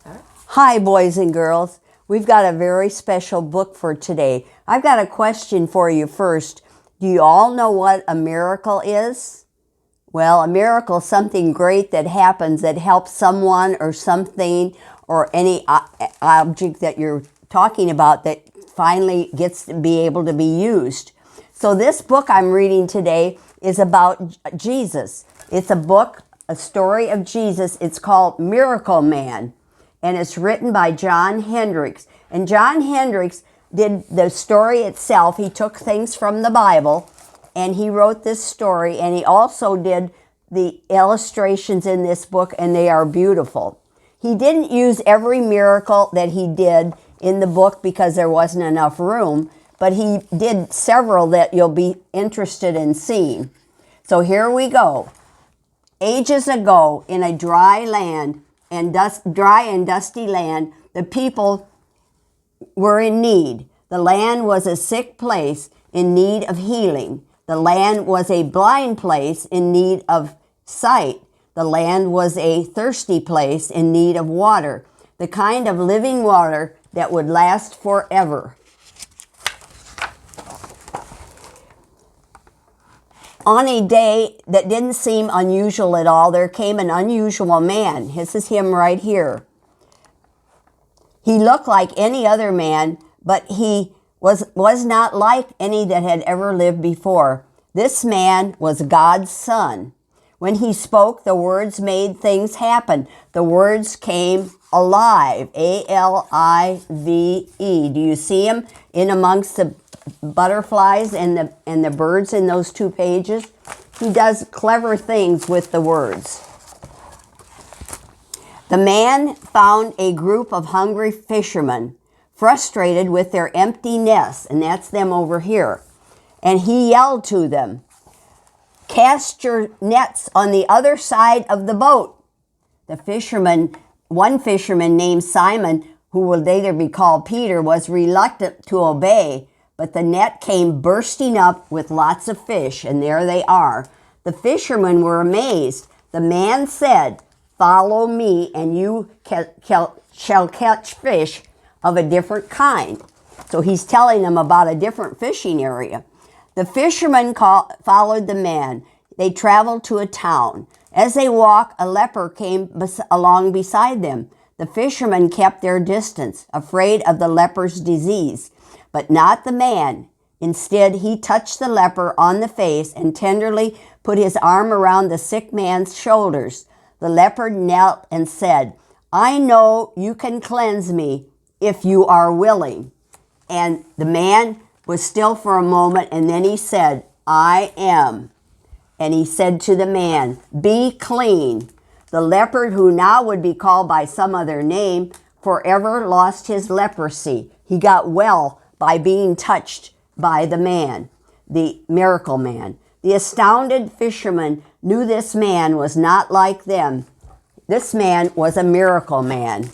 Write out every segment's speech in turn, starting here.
Hi, boys and girls. We've got a very special book for today. I've got a question for you first. Do you all know what a miracle is? Well, a miracle is something great that happens that helps someone or something or any object that you're talking about that finally gets to be able to be used. So this book I'm reading today is about Jesus. It's a book, a story of Jesus. It's called Miracle Man. And it's written by John Hendricks. And John Hendricks did the story itself. He took things from the Bible and he wrote this story, and he also did the illustrations in this book, and they are beautiful. He didn't use every miracle that he did in the book because there wasn't enough room, but he did several that you'll be interested in seeing. So here we go. Ages ago, in a dry and dusty land, the people were in need. The land was a sick place in need of healing. The land was a blind place in need of sight. The land was a thirsty place in need of water, the kind of living water that would last forever. On a day that didn't seem unusual at all, there came an unusual man. This is him right here. He looked like any other man, but he was not like any that had ever lived before. This man was God's son. When he spoke, the words made things happen. The words came alive, A-L-I-V-E. Do you see him in amongst the butterflies and the birds in those 2 pages? He does clever things with the words. The man found a group of hungry fishermen, frustrated with their empty nests, and that's them over here. And he yelled to them, "Cast your nets on the other side of the boat." One fisherman named Simon, who will later be called Peter, was reluctant to obey, but the net came bursting up with lots of fish, and there they are. The fishermen were amazed. The man said, "Follow me, and you shall catch fish of a different kind." So he's telling them about a different fishing area. The fishermen followed the man. They traveled to a town. As they walked, a leper came along beside them. The fishermen kept their distance, afraid of the leper's disease, but not the man. Instead, he touched the leper on the face and tenderly put his arm around the sick man's shoulders. The leper knelt and said, "I know you can cleanse me if you are willing." And the man was still for a moment, and then he said, "I am." And he said to the man, "Be clean." The leper, who now would be called by some other name, forever lost his leprosy. He got well by being touched by the man, the miracle man. The astounded fishermen knew this man was not like them. This man was a miracle man.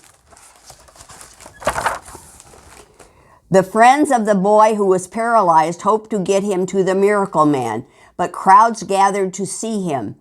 The friends of the boy who was paralyzed hoped to get him to the miracle man, but crowds gathered to see him,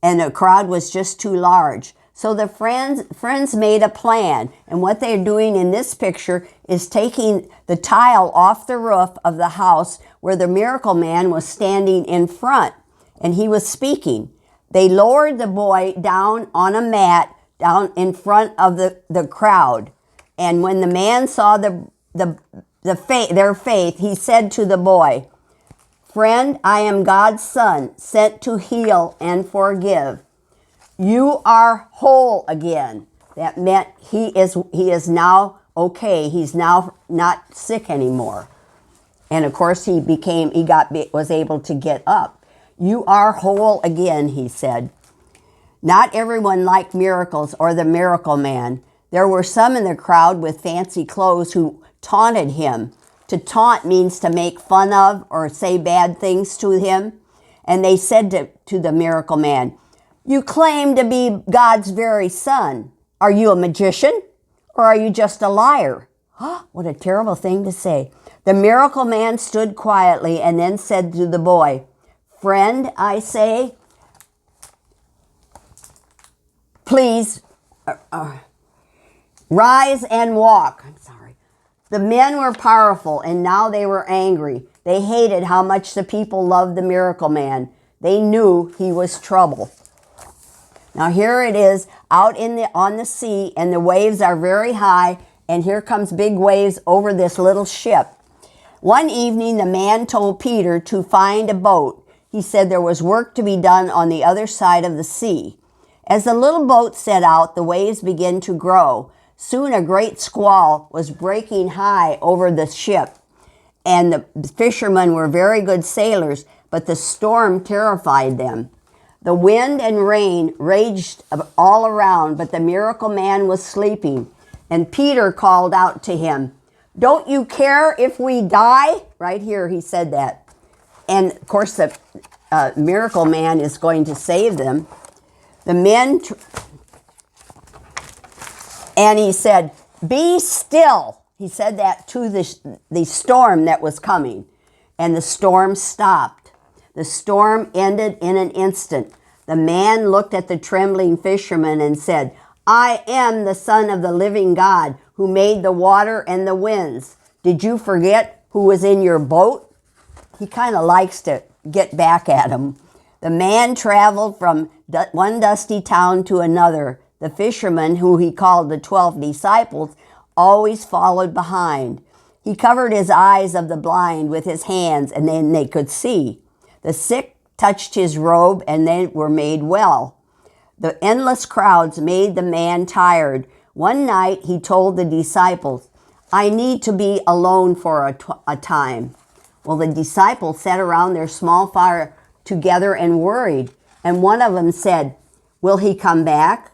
and the crowd was just too large. So the friends made a plan, and what they're doing in this picture is taking the tile off the roof of the house where the miracle man was standing in front, and he was speaking. They lowered the boy down on a mat down in front of the crowd, and when the man saw their faith, he said to the boy, "Friend, I am God's son, sent to heal and forgive. You are whole again." That meant he is now okay. He's now not sick anymore. And of course he was able to get up. "You are whole again," he said. Not everyone liked miracles or the miracle man. There were some in the crowd with fancy clothes who taunted him. To taunt means to make fun of or say bad things to him. And they said to the miracle man, "You claim to be God's very son. Are you a magician or are you just a liar?" What a terrible thing to say. The miracle man stood quietly and then said to the boy, "Friend, I say, please Rise and walk. I'm sorry. The men were powerful, and now they were angry. They hated how much the people loved the miracle man. They knew he was trouble. Now here it is out on the sea, and the waves are very high, and here comes big waves over this little ship. One evening, the man told Peter to find a boat. He said there was work to be done on the other side of the sea. As the little boat set out, the waves began to grow. Soon a great squall was breaking high over the ship, and the fishermen were very good sailors, but the storm terrified them. The wind and rain raged all around, but the miracle man was sleeping. And Peter called out to him, "Don't you care if we die?" Right here he said that. And of course the miracle man is going to save them. The men, and he said, "Be still." He said that to the storm that was coming. And the storm stopped. The storm ended in an instant. The man looked at the trembling fishermen and said, "I am the Son of the living God who made the water and the winds. Did you forget who was in your boat?" He kind of likes to get back at him. The man traveled from one dusty town to another. The fishermen, who he called the 12 disciples, always followed behind. He covered his eyes of the blind with his hands, and then they could see. The sick touched his robe, and they were made well. The endless crowds made the man tired. One night he told the disciples, "I need to be alone for a time." Well, the disciples sat around their small fire together and worried. And one of them said, "Will he come back?"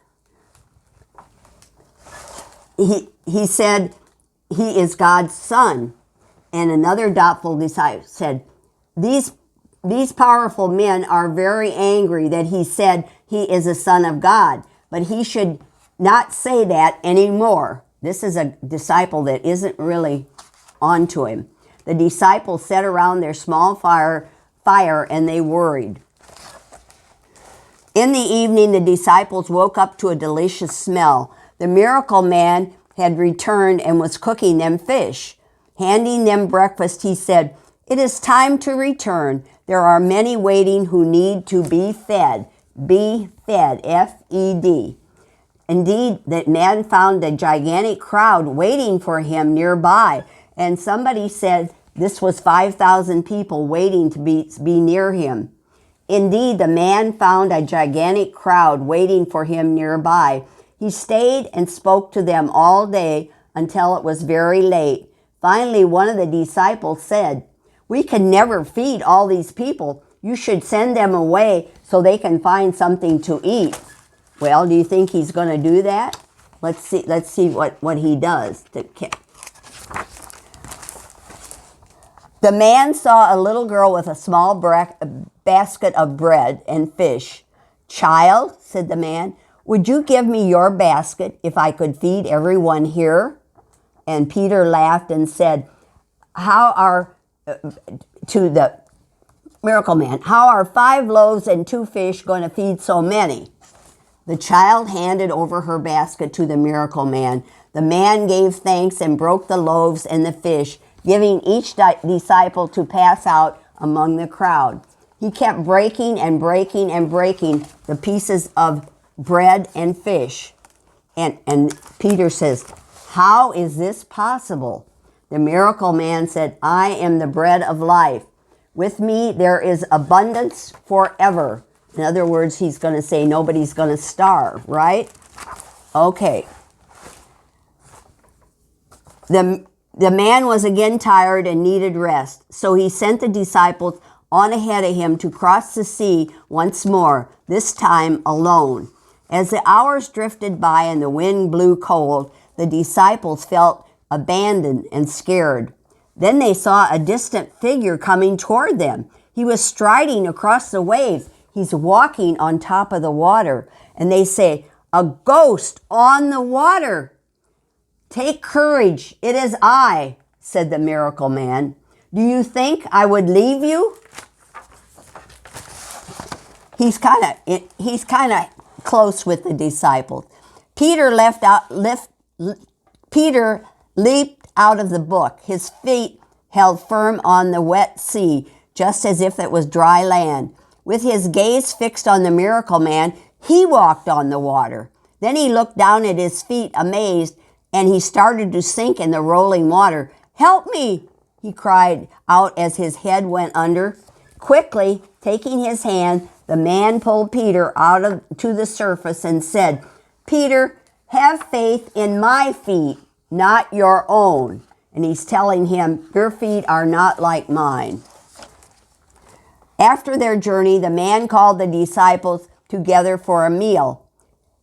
He said, "He is God's son." And another doubtful disciple said, These powerful men are very angry that he said he is a son of God, but he should not say that anymore." This is a disciple that isn't really on to him. The disciples sat around their small fire and they worried. In the evening, the disciples woke up to a delicious smell. The miracle man had returned and was cooking them fish. Handing them breakfast, he said, "It is time to return. There are many waiting who need to be fed." Be fed, F-E-D. Indeed, that man found a gigantic crowd waiting for him nearby. And somebody said this was 5,000 people waiting to be near him. Indeed, the man found a gigantic crowd waiting for him nearby. He stayed and spoke to them all day until it was very late. Finally, one of the disciples said, "We can never feed all these people. You should send them away so they can find something to eat." Well, do you think he's going to do that? Let's see what he does. The man saw a little girl with a small basket of bread and fish. "Child," said the man, "would you give me your basket if I could feed everyone here?" And Peter laughed and said, to the miracle man, "How are 5 loaves and 2 fish going to feed so many?" The child handed over her basket to the miracle man. The man gave thanks and broke the loaves and the fish, giving each disciple to pass out among the crowd. He kept breaking and breaking and breaking the pieces of bread and fish. And Peter says, "How is this possible?" The miracle man said, "I am the bread of life. With me there is abundance forever." In other words, he's going to say nobody's going to starve, right? Okay. The man was again tired and needed rest, so he sent the disciples on ahead of him to cross the sea once more, this time alone. As the hours drifted by and the wind blew cold, the disciples felt abandoned and scared. Then they saw a distant figure coming toward them. He was striding across the waves. He's walking on top of the water. And they say, "A ghost on the water." "Take courage, it is I," said the miracle man. "Do you think I would leave you?" He's kind of close with the disciples. Peter Peter leaped out of the book, his feet held firm on the wet sea, just as if it was dry land. With his gaze fixed on the miracle man, he walked on the water. Then he looked down at his feet, amazed, and he started to sink in the rolling water. "Help me!" he cried out as his head went under. Quickly, taking his hand, the man pulled Peter to the surface and said, "Peter, have faith in my feet, not your own." And he's telling him, "Your feet are not like mine." After their journey, the man called the disciples together for a meal.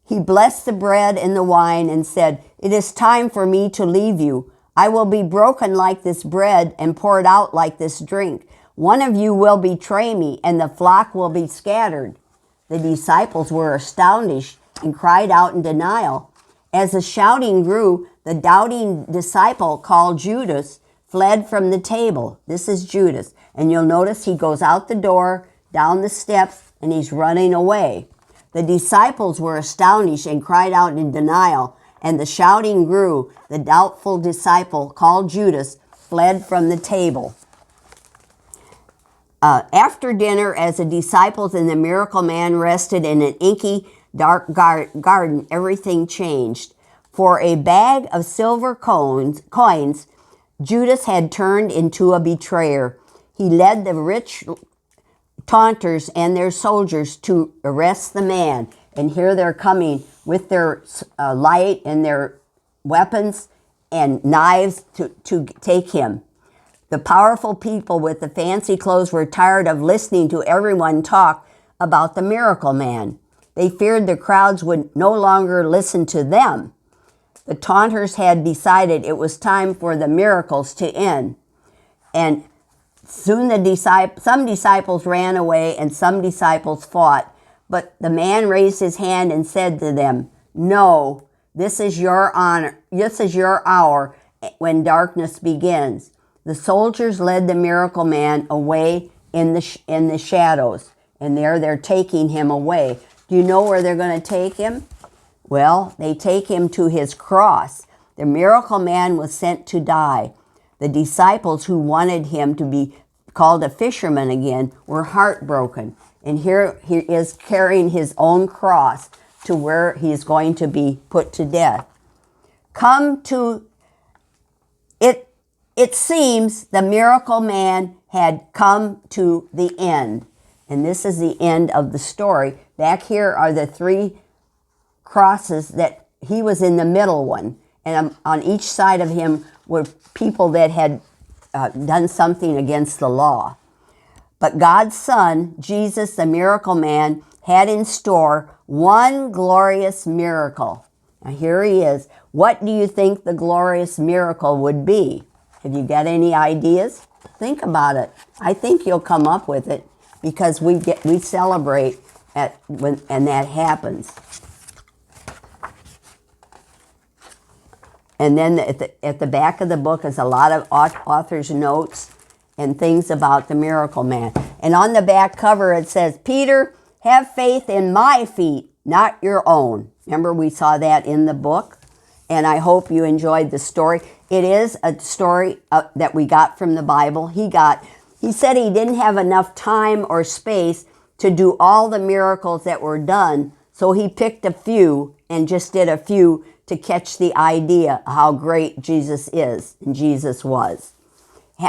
He blessed the bread and the wine and said, "It is time for me to leave you. I will be broken like this bread and poured out like this drink. One of you will betray me, and the flock will be scattered." The disciples were astonished and cried out in denial. As the shouting grew, the doubting disciple called Judas fled from the table. This is Judas. And you'll notice he goes out the door, down the steps, and he's running away. The disciples were astonished and cried out in denial. And the shouting grew. The doubtful disciple called Judas fled from the table. After dinner, as the disciples and the miracle man rested in an inky, dark garden, everything changed. For a bag of silver coins, Judas had turned into a betrayer. He led the rich taunters and their soldiers to arrest the man. And here they're coming with their light and their weapons and knives to take him. The powerful people with the fancy clothes were tired of listening to everyone talk about the miracle man. They feared the crowds would no longer listen to them. The taunters had decided it was time for the miracles to end. And soon some disciples ran away and some disciples fought. But the man raised his hand and said to them, "No, this is your honor. This is your hour when darkness begins." The soldiers led the miracle man away in the shadows, and there they're taking him away. Do you know where they're going to take him? Well, they take him to his cross. The miracle man was sent to die. The disciples who wanted him to be called a fisherman again were heartbroken. And here he is carrying his own cross to where he is going to be put to death. It seems the miracle man had come to the end. And this is the end of the story. Back here are the 3 crosses that he was in the middle one. And on each side of him were people that had done something against the law. But God's Son, Jesus, the miracle man, had in store one glorious miracle. Now here he is. What do you think the glorious miracle would be? Have you got any ideas? Think about it. I think you'll come up with it because we celebrate and that happens. And then at the back of the book is a lot of author's notes and things about the miracle man. And on the back cover it says, "Peter, have faith in my feet, not your own." Remember we saw that in the book? And I hope you enjoyed the story. It is a story that we got from the Bible. He said he didn't have enough time or space to do all the miracles that were done, so he picked a few and just did a few to catch the idea of how great Jesus is and Jesus was.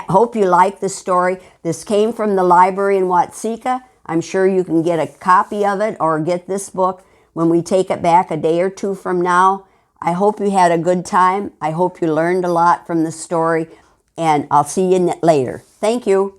Hope you like the story. This came from the library in Watseka. I'm sure you can get a copy of it or get this book when we take it back a day or 2 from now. I hope you had a good time. I hope you learned a lot from the story, and I'll see you later. Thank you.